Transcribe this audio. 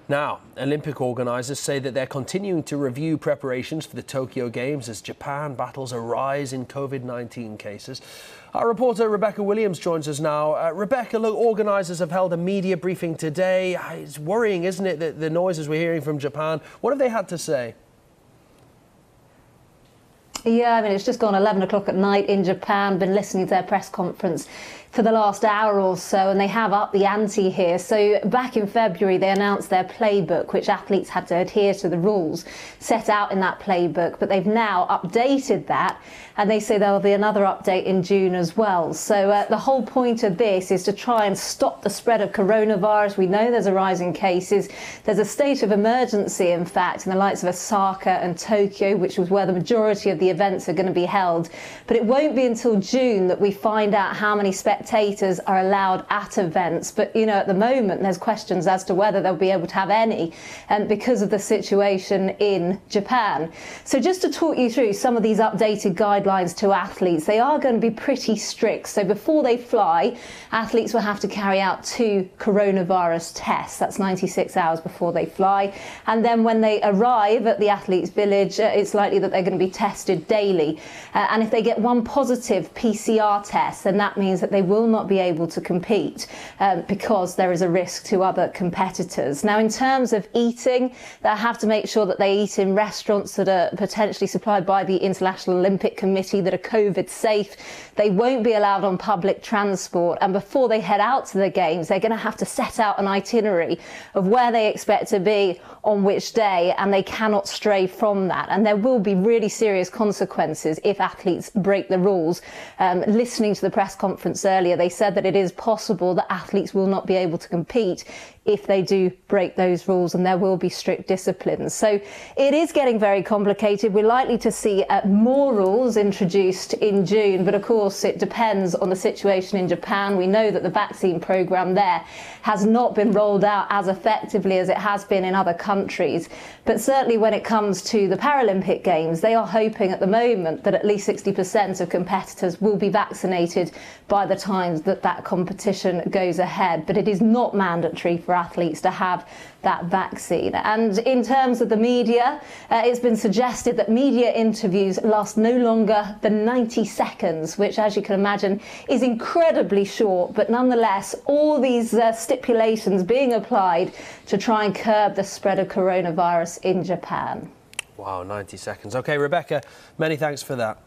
Now, Olympic organisers say that they're continuing to review preparations for the Tokyo Games as Japan battles a rise in COVID-19 cases. Our reporter Rebecca Williams joins us now. Rebecca, look, organisers have held a media briefing today. It's worrying, isn't it, that the noises we're hearing from Japan? What have they had to say? Yeah, I mean, it's just gone 11 o'clock at night in Japan. Been listening to their press conference for the last hour or so, and they have upped the ante here. So back in February, they announced their playbook, which athletes had to adhere to the rules set out in that playbook. But they've now updated that, and they say there'll be another update in June as well. So the whole point of this is to try and stop the spread of coronavirus. We know there's a rise in cases. There's a state of emergency, in fact, in the likes of Osaka and Tokyo, which was where the majority of the events are going to be held. But it won't be until June that we find out how many spectators are allowed at events. But, you know, at the moment, there's questions as to whether they'll be able to have any because of the situation in Japan. So just to talk you through some of these updated guidelines to athletes, they are going to be pretty strict. So before they fly, athletes will have to carry out 2 coronavirus tests. That's 96 hours before they fly. And then when they arrive at the athletes' village, it's likely that they're going to be tested daily. And if they get 1 positive PCR test, then that means that they will not be able to compete because there is a risk to other competitors. Now, in terms of eating, they have to make sure that they eat in restaurants that are potentially supplied by the International Olympic Committee that are COVID safe. They won't be allowed on public transport. And before they head out to the Games, they're going to have to set out an itinerary of where they expect to be on which day, and they cannot stray from that. And there will be really serious consequences if athletes break the rules. Listening to the press conference earlier, they said that it is possible that athletes will not be able to compete if they do break those rules, and there will be strict disciplines. So it is getting very complicated. We're likely to see more rules introduced in June, but of course it depends on the situation in Japan. We know that the vaccine program there has not been rolled out as effectively as it has been in other countries. But certainly when it comes to the Paralympic Games, they are hoping at the moment that at least 60% of competitors will be vaccinated by the time that that competition goes ahead. But it is not mandatory for athletes to have that vaccine. And in terms of the media, it's been suggested that media interviews last no longer than 90 seconds, which, as you can imagine, is incredibly short. But nonetheless, all these stipulations being applied to try and curb the spread of coronavirus in Japan. Wow, 90 seconds. OK, Rebecca, many thanks for that.